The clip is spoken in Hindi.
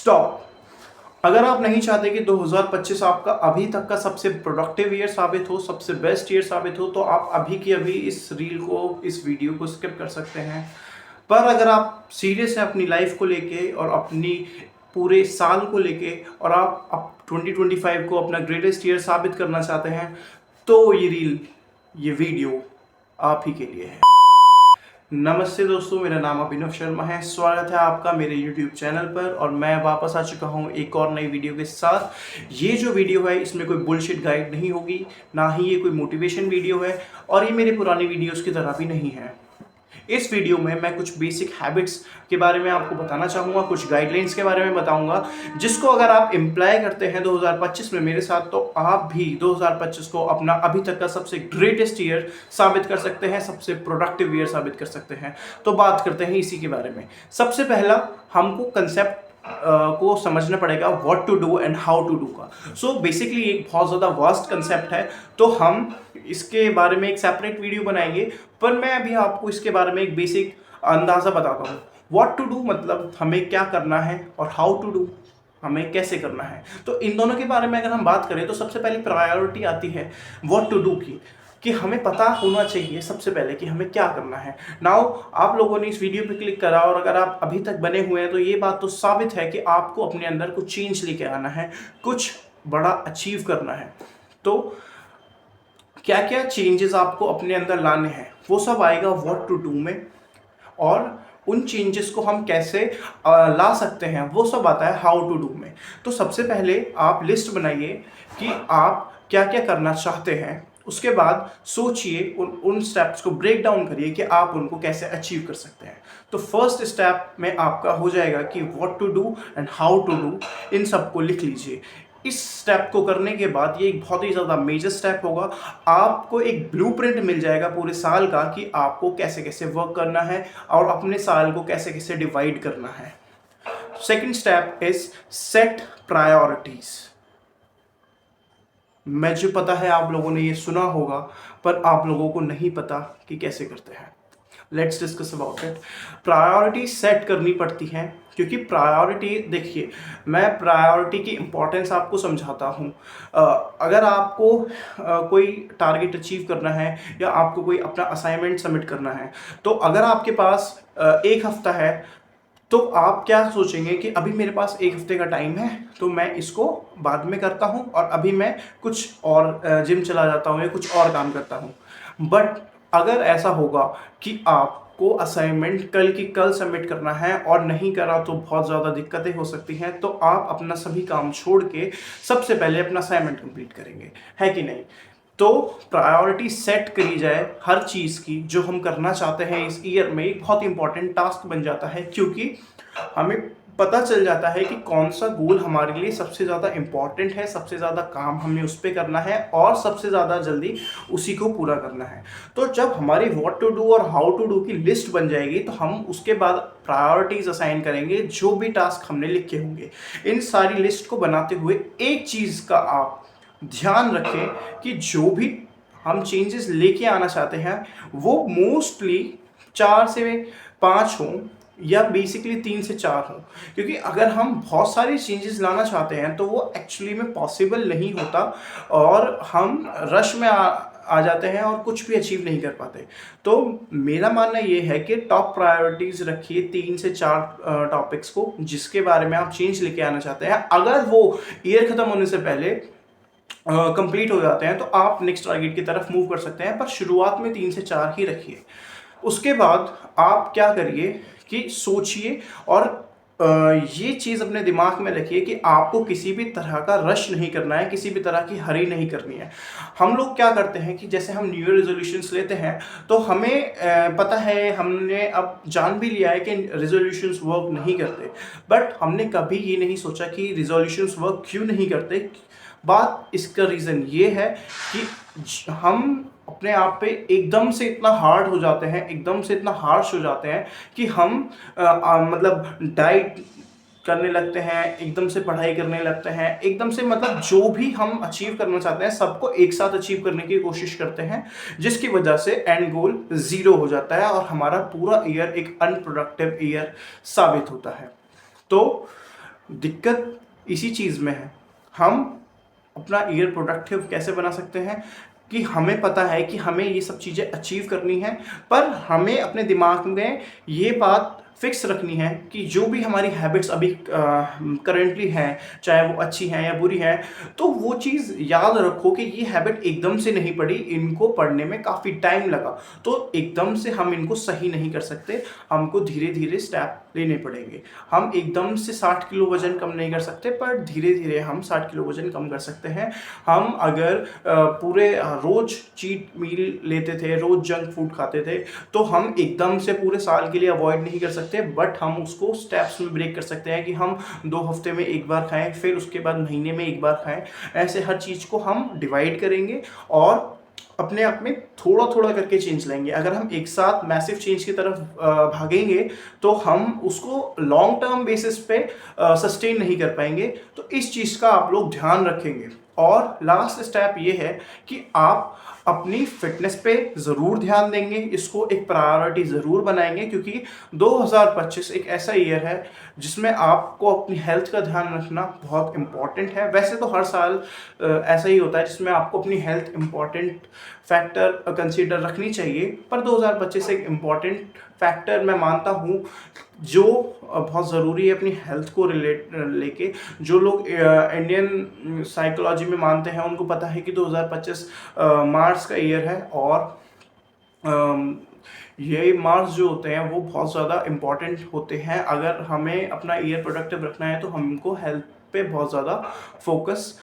स्टॉप। अगर आप नहीं चाहते कि 2025 आपका अभी तक का सबसे प्रोडक्टिव ईयर साबित हो, सबसे बेस्ट ईयर साबित हो, तो आप अभी की अभी इस रील को, इस वीडियो को स्किप कर सकते हैं। पर अगर आप सीरियस हैं अपनी लाइफ को लेके और अपनी पूरे साल को लेके, और आप 2025 को अपना ग्रेटेस्ट ईयर साबित करना चाहते हैं, तो ये रील, ये वीडियो आप ही के लिए है। नमस्ते दोस्तों, मेरा नाम अभिनव शर्मा है। स्वागत है आपका मेरे YouTube चैनल पर, और मैं वापस आ चुका हूं एक और नई वीडियो के साथ। ये जो वीडियो है इसमें कोई बुलशिट गाइड नहीं होगी, ना ही ये कोई मोटिवेशन वीडियो है, और ये मेरे पुरानी वीडियोस की तरह भी नहीं है। इस वीडियो में मैं कुछ बेसिक हैबिट्स के बारे में आपको बताना चाहूँगा, कुछ गाइडलाइंस के बारे में बताऊँगा, जिसको अगर आप इम्प्लाई करते हैं 2025 में मेरे साथ, तो आप भी 2025 को अपना अभी तक का सबसे ग्रेटेस्ट ईयर साबित कर सकते हैं, सबसे प्रोडक्टिव ईयर साबित कर सकते हैं। तो बात करते हैं इसी के बारे में। सबसे पहला हमको कंसेप्ट को समझना पड़ेगा, what to do and how to do का। सो बेसिकली एक बहुत ज़्यादा वास्ट कंसेप्ट है, तो हम इसके बारे में एक सेपरेट वीडियो बनाएंगे, पर मैं अभी आपको इसके बारे में एक बेसिक अंदाज़ा बताता हूँ। व्हाट टू डू मतलब हमें क्या करना है, और हाउ टू डू हमें कैसे करना है। तो इन दोनों के बारे में अगर हम बात करें, तो सबसे पहली प्रायोरिटी आती है व्हाट टू डू की, कि हमें पता होना चाहिए सबसे पहले कि हमें क्या करना है। नाउ आप लोगों ने इस वीडियो पे क्लिक करा, और अगर आप अभी तक बने हुए हैं, तो ये बात तो साबित है कि आपको अपने अंदर कुछ चेंज लेके आना है, कुछ बड़ा अचीव करना है। तो क्या क्या चेंजेस आपको अपने अंदर लाने हैं, वो सब आएगा व्हाट टू डू में, और उन चेंजेस को हम कैसे ला सकते हैं, वो सब आता है हाउ टू डू में। तो सबसे पहले आप लिस्ट बनाइए कि आप क्या क्या करना चाहते हैं, उसके बाद सोचिए, उन स्टेप्स को ब्रेक डाउन करिए कि आप उनको कैसे अचीव कर सकते हैं। तो फर्स्ट स्टेप में आपका हो जाएगा कि what to do and how to do, इन सबको लिख लीजिए। इस स्टेप को करने के बाद, ये एक बहुत ही ज़्यादा मेजर स्टेप होगा, आपको एक ब्लूप्रिंट मिल जाएगा पूरे साल का कि आपको कैसे कैसे वर्क करना है और अपने साल को कैसे कैसे डिवाइड करना है। Second step is set priorities. मुझे पता है आप लोगों ने ये सुना होगा, पर आप लोगों को नहीं पता कि कैसे करते हैं। Let's discuss about it. Priority set करनी पड़ती है, क्योंकि प्रायोरिटी, देखिए, मैं प्रायोरिटी की इम्पोर्टेंस आपको समझाता हूँ। अगर आपको कोई टारगेट अचीव करना है, या आपको कोई अपना असाइनमेंट सबमिट करना है, तो अगर आपके पास एक हफ्ता है, तो आप क्या सोचेंगे कि अभी मेरे पास एक हफ्ते का टाइम है, तो मैं इसको बाद में करता हूँ, और अभी मैं कुछ और जिम चला जाता हूँ या कुछ और काम करता हूँ। बट अगर ऐसा होगा कि आपको असाइनमेंट कल की कल सबमिट करना है और नहीं करा, तो बहुत ज़्यादा दिक्कतें हो सकती हैं, तो आप अपना सभी काम छोड़ के सबसे पहले अपना असाइनमेंट कंप्लीट करेंगे, है कि नहीं। तो प्रायोरिटी सेट करी जाए हर चीज़ की जो हम करना चाहते हैं इस ईयर में, एक बहुत इंपॉर्टेंट टास्क बन जाता है, क्योंकि हमें पता चल जाता है कि कौन सा गोल हमारे लिए सबसे ज़्यादा इम्पॉर्टेंट है, सबसे ज़्यादा काम हमें उस पर करना है, और सबसे ज़्यादा जल्दी उसी को पूरा करना है। तो जब हमारी व्हाट टू डू और हाउ टू डू की लिस्ट बन जाएगी, तो हम उसके बाद प्रायोरिटीज असाइन करेंगे, जो भी टास्क हमने लिखे होंगे। इन सारी लिस्ट को बनाते हुए एक चीज़ का आप ध्यान रखें कि जो भी हम चेंजेस लेके आना चाहते हैं, वो मोस्टली 4 से 5 हों, या बेसिकली 3 से 4 हों। क्योंकि अगर हम बहुत सारी चेंजेस लाना चाहते हैं, तो वो एक्चुअली में पॉसिबल नहीं होता, और हम रश में आ जाते हैं और कुछ भी अचीव नहीं कर पाते। तो मेरा मानना ये है कि टॉप प्रायोरिटीज रखिए 3 से 4 टॉपिक्स को, जिसके बारे में आप चेंज लेके आना चाहते हैं। अगर वो ईयर ख़त्म होने से पहले कंप्लीट हो जाते हैं, तो आप नेक्स्ट टारगेट की तरफ मूव कर सकते हैं, पर शुरुआत में 3 से 4 ही रखिए। उसके बाद आप क्या करिए कि सोचिए, और ये चीज़ अपने दिमाग में रखिए कि आपको किसी भी तरह का रश नहीं करना है, किसी भी तरह की हरी नहीं करनी है। हम लोग क्या करते हैं कि जैसे हम न्यू ईयर रेजोल्यूशंस लेते हैं, तो हमें पता है, हमने अब जान भी लिया है कि रेजोल्यूशंस वर्क नहीं करते, बट हमने कभी ये नहीं सोचा कि रेजोल्यूशंस वर्क क्यों नहीं करते। बात इसका रीज़न ये है कि हम अपने आप पे एकदम से इतना हार्ड हो जाते हैं, एकदम से इतना हार्श हो जाते हैं, कि हम मतलब डाइट करने लगते हैं, एकदम से पढ़ाई करने लगते हैं, एकदम से मतलब जो भी हम अचीव करना चाहते हैं, सबको एक साथ अचीव करने की कोशिश करते हैं, जिसकी वजह से एंड गोल 0 हो जाता है, और हमारा पूरा ईयर एक अनप्रोडक्टिव ईयर साबित होता है। तो दिक्कत इसी चीज़ में है। हम अपना ईयर प्रोडक्टिव कैसे बना सकते हैं कि हमें पता है कि हमें ये सब चीज़ें अचीव करनी है, पर हमें अपने दिमाग में ये बात फिक्स रखनी है कि जो भी हमारी हैबिट्स अभी करंटली हैं, चाहे वो अच्छी हैं या बुरी हैं, तो वो चीज़ याद रखो कि ये हैबिट एकदम से नहीं पड़ी, इनको पढ़ने में काफ़ी टाइम लगा। तो एकदम से हम इनको सही नहीं कर सकते, हमको धीरे-धीरे स्टेप लेने पड़ेंगे। हम एकदम से 60 किलो वज़न कम नहीं कर सकते, पर धीरे-धीरे हम 60 किलो वज़न कम कर सकते हैं। हम अगर पूरे रोज़ चीट मील लेते थे, रोज़ जंक फूड खाते थे, तो हम एकदम से पूरे साल के लिए अवॉइड नहीं कर सकते, बट हम उसको स्टेप्स में ब्रेक कर सकते हैं कि हम 2 हफ्ते में 1 बार खाएँ, फिर उसके बाद महीने में 1 बार खाएँ। ऐसे हर चीज़ को हम डिवाइड करेंगे और अपने आप में थोड़ा-थोड़ा करके चेंज लाएँगे। अगर हम एक साथ मैसिव चेंज की तरफ भागेंगे, तो हम उसको लॉन्ग टर्म बेसिस पे सस्टेन नहीं कर पाएँगे। तो इस चीज़ का आप लोग ध्यान रखेंगे। और लास्ट स्टेप ये है कि आप अपनी फ़िटनेस पे ज़रूर ध्यान देंगे, इसको एक प्रायोरिटी ज़रूर बनाएँगे, क्योंकि 2025 एक ऐसा ईयर है जिसमें आपको अपनी हेल्थ का ध्यान रखना बहुत इम्पोर्टेंट है। वैसे तो हर साल ऐसा ही होता है जिसमें आपको अपनी हेल्थ इम्पोर्टेंट फैक्टर कंसीडर रखनी चाहिए, पर 2025 एक इम्पोर्टेंट फैक्टर मैं मानता हूँ जो बहुत ज़रूरी है अपनी हेल्थ को लेके। जो लोग इंडियन साइकोलॉजी में मानते हैं उनको पता है कि 2025 मार्स का ईयर है, और अम, ये मार्क्स जो होते हैं वो बहुत ज़्यादा इम्पॉर्टेंट होते हैं। अगर हमें अपना ईयर प्रोडक्टिव रखना है तो हमको हेल्थ पे बहुत ज़्यादा फोकस